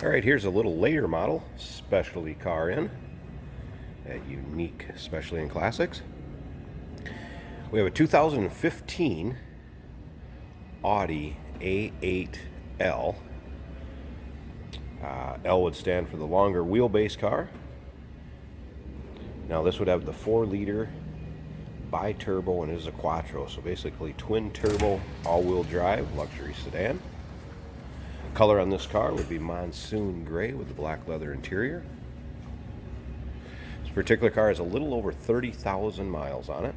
All right, here's a little later model specialty car in at Unique Specialty and Classics. We have a 2015 Audi A8 L. L would stand for the longer wheelbase car. Now this would have the 4-liter bi-turbo, and it is a quattro, so basically twin turbo all-wheel drive luxury sedan. Color on this car would be monsoon gray with the black leather interior. This particular car has a little over 30,000 miles on it.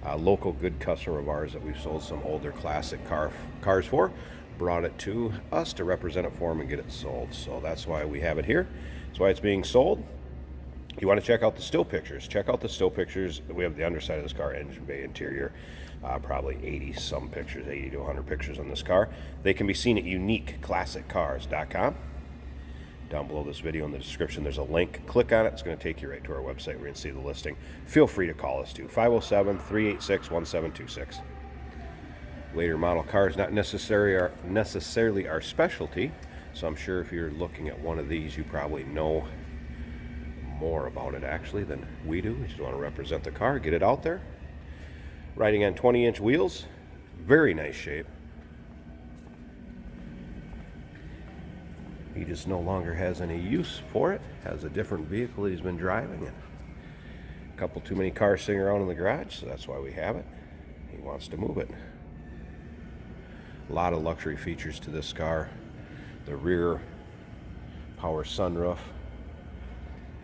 A local good customer of ours that we've sold some older classic cars for brought it to us to represent it for him and get it sold. So that's why we have it here. That's why it's being sold. You want to check out the still pictures. Check out the still pictures. We have the underside of this car, engine bay, interior. Probably 80 some pictures, 80 to 100 pictures on this car. They can be seen at uniqueclassiccars.com. Down below this video in the description, there's a link. Click on it. It's going to take you right to our website where you can see the listing. Feel free to call us too. 507-386-1726. Later model cars, not necessarily our specialty. So I'm sure if you're looking at one of these, you probably know more about it actually than we do. We just want to represent the car, get it out there. Riding on 20-inch wheels, very nice shape. He just no longer has any use for it. Has a different vehicle that he's been driving, and a couple too many cars sitting around in the garage, so that's why we have it. He wants to move it. A lot of luxury features to this car. The rear power sunroof,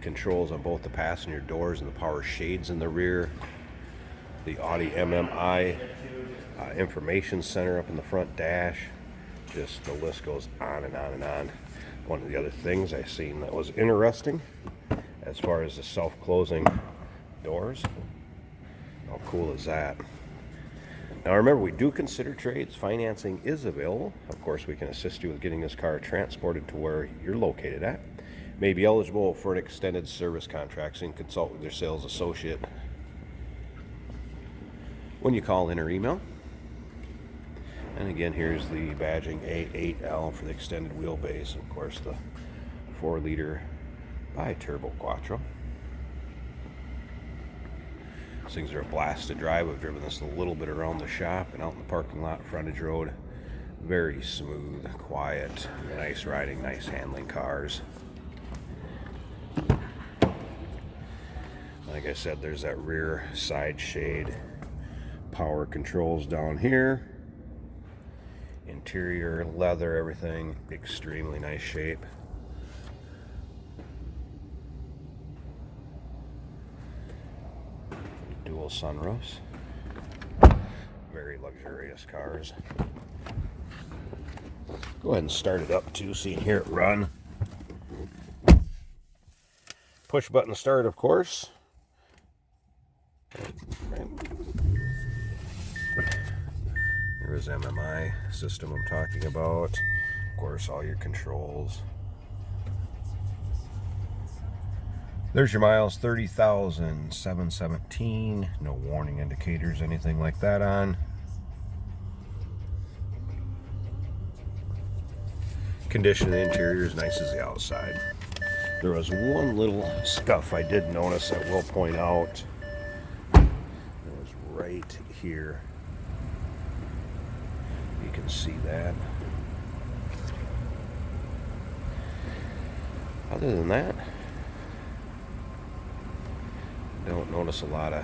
controls on both the passenger doors and the power shades in the rear. The Audi MMI information center up in the front dash. Just the list goes on and on and on. One of the other things I seen that was interesting as far as the self-closing doors. How cool is that? Now remember, we do consider trades. Financing is available. Of course, we can assist you with getting this car transported to where you're located at. May be eligible for an extended service contract, so you can consult with your sales associate when you call in or email. And again, here's the badging A8L for the extended wheelbase, and of course the 4-liter bi-turbo quattro. These things are a blast to drive. We've driven this a little bit around the shop and out in the parking lot, frontage road. Very smooth, quiet, nice riding, nice handling cars. Like I said, there's that rear side shade. Power controls down here. Interior, leather, everything, extremely nice shape. Dual sunroofs. Very luxurious cars. Go ahead and start it up too so you can hear it run. Push button start, of course. Here's MMI system I'm talking about. Of course, all your controls. There's your miles, 30,717. No warning indicators, anything like that on. Condition of the interior is nice as the outside. There was one little scuff I did notice I will point out. It was right here. You can see that. Other than that, don't notice a lot of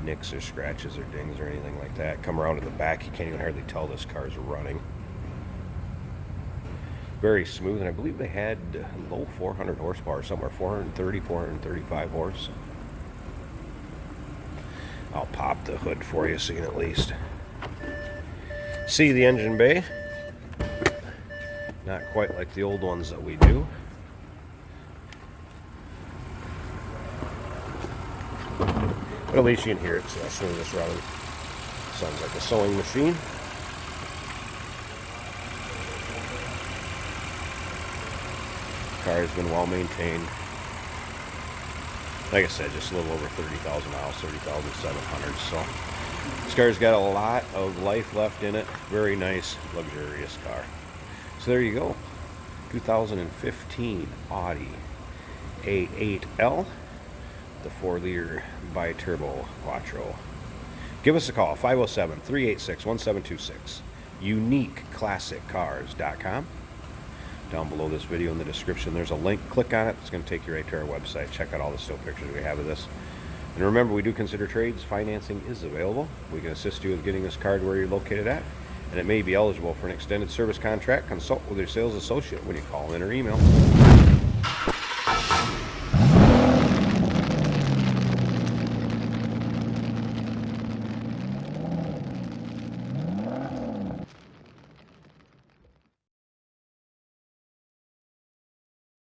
nicks or scratches or dings or anything like that. Come around to the back, you can't even hardly tell this car's running. Very smooth, and I believe they had low 400 horsepower, somewhere 430, 435 horse. I'll pop the hood for you so you can at least see the engine bay. Not quite like the old ones that we do. But at least you can hear it, so that's smooth as running. Sounds like a sewing machine. Car has been well maintained. Like I said, just a little over 30,000 miles, 30,700. So this car's got a lot of life left in it. Very nice, luxurious car. So there you go. 2015 Audi A8 L, the 4-liter bi-turbo quattro. Give us a call, 507-386-1726, uniqueclassiccars.com. Down below this video in the description, there's a link. Click on it. It's going to take you right to our website. Check out all the still pictures we have of this. And remember, we do consider trades. Financing is available. We can assist you with getting this car to where you're located at, and it may be eligible for an extended service contract. Consult with your sales associate when you call in or email.